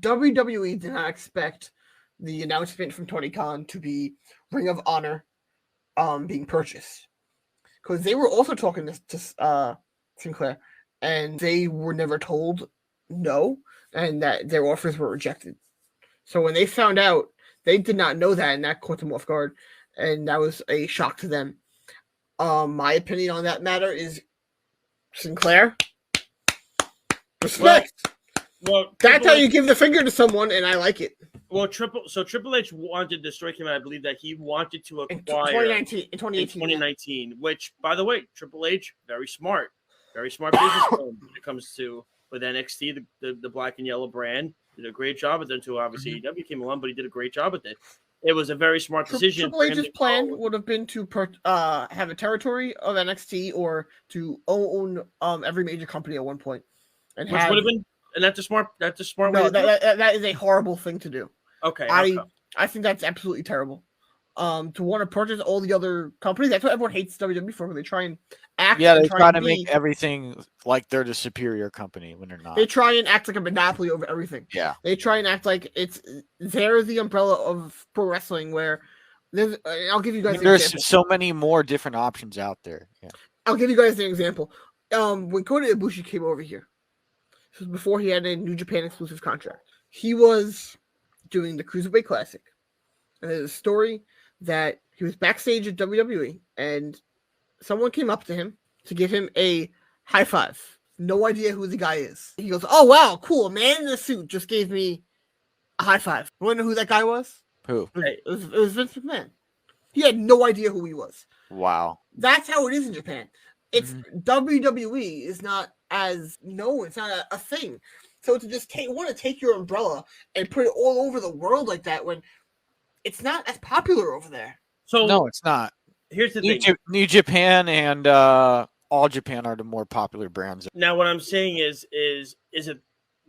WWE did not expect the announcement from Tony Khan to be Ring of Honor being purchased. Because they were also talking to Sinclair, and they were never told no, and that their offers were rejected. So when they found out, they did not know that, and that caught them off guard, and that was a shock to them. My opinion on that matter is Sinclair. Respect. Well, that's how you give the finger to someone, and I like it. Well, Triple H wanted the story came out. I believe that he wanted to acquire in 2018, which, by the way, Triple H very smart businessman when it comes to with NXT, the black and yellow brand. Did a great job with them too. Obviously, AEW came along, but he did a great job with it. It was a very smart decision. Triple H's plan would have been to have a territory of NXT or to own every major company at one point, and which would have been. And that's a smart. No, that is a horrible thing to do. Okay, I think that's absolutely terrible. To want to purchase all the other companies. That's what everyone hates WWE for. They try and act. Yeah, they try to make everything like they're the superior company when they're not. They try and act like a monopoly over everything. Yeah, they try and act like they're the umbrella of pro wrestling. Where I'll give you guys. There's so many more different options out there. Yeah. I'll give you guys an example. When Kota Ibushi came over here. This was before he had a New Japan exclusive contract. He was doing the Cruiserweight Classic. And there's a story that he was backstage at WWE and someone came up to him to give him a high five. No idea who the guy is. He goes, "Oh, wow, cool. A man in a suit just gave me a high five." You want to know who that guy was? Who? It was Vince McMahon. He had no idea who he was. Wow. That's how it is in Japan. It's WWE is not as known. It's not a thing. So to just want to take your umbrella and put it all over the world like that when it's not as popular over there. So no, it's not. Here's the thing: New Japan and All Japan are the more popular brands. Now, what I'm saying is it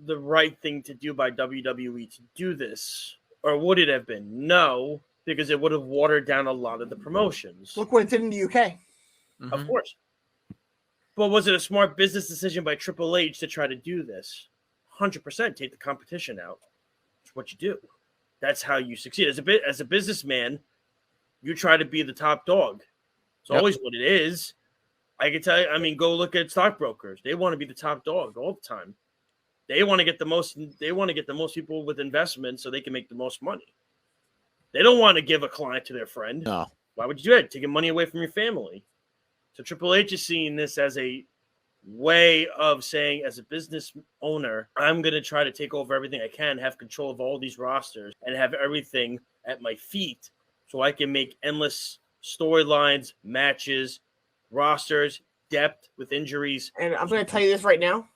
the right thing to do by WWE to do this, or would it have been? No, because it would have watered down a lot of the promotions. Look what it did in the UK. Of course. But was it a smart business decision by Triple H to try to do this? 100%. Take the competition out. It's what you do. That's how you succeed. As a businessman, you try to be the top dog. It's always what it is. I can tell you. I mean, go look at stockbrokers. They want to be the top dog all the time. They want to get the most. They want to get the most people with investment so they can make the most money. They don't want to give a client to their friend. No. Why would you do that? Taking money away from your family. So Triple H is seeing this as a way of saying, as a business owner, I'm going to try to take over everything I can, have control of all these rosters, and have everything at my feet so I can make endless storylines, matches, rosters, depth with injuries. And I'm going to tell you this right now,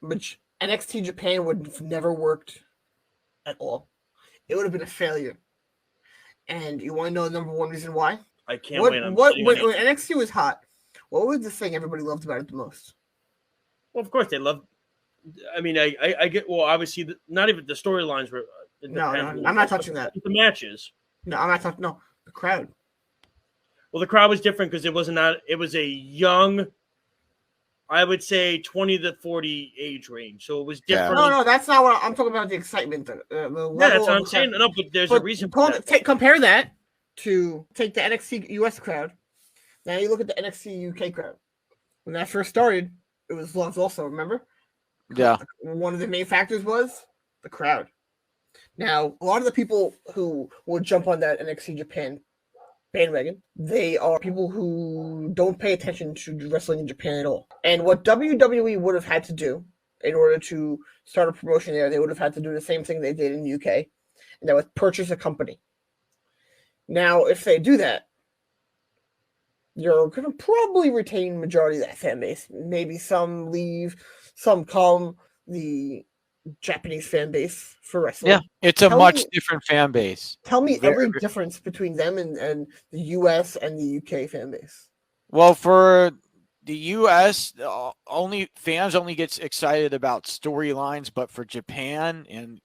which NXT Japan would have never worked at all. It would have been a failure. And you want to know the number one reason why? I can't wait. When NXT was hot, what was the thing everybody loved about it the most? Well, of course they loved. I mean, I get. Well, obviously, not even the storylines were. No, I'm not touching that. The matches. No, I'm not touching. No, the crowd. Well, the crowd was different because it wasn't that. It was a young, I would say 20 to 40 age range. So it was different. No, that's not what I'm talking about. The excitement. Yeah, that's what I'm saying. No, but there's a reason for that. Compare that to take the NXT US crowd. Now you look at the NXT UK crowd. When that first started, it was loved also, remember? Yeah. One of the main factors was the crowd. Now, a lot of the people who would jump on that NXT Japan bandwagon, they are people who don't pay attention to wrestling in Japan at all. And what WWE would have had to do in order to start a promotion there, they would have had to do the same thing they did in the UK, and that was purchase a company. Now, if they do that, you're going to probably retain majority of that fan base. Maybe some leave, some come. The Japanese fan base for wrestling. Yeah, it's a much different fan base. Tell me every difference between them and the US and the UK fan base. Well, for the US, fans only gets excited about storylines, but for Japan and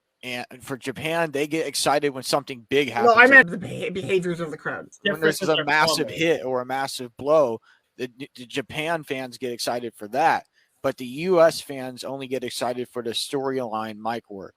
for Japan, they get excited when something big happens. No, I meant the behaviors of the crowd. When there's a massive hit or a massive blow, the Japan fans get excited for that. But the U.S. fans only get excited for the storyline mic work.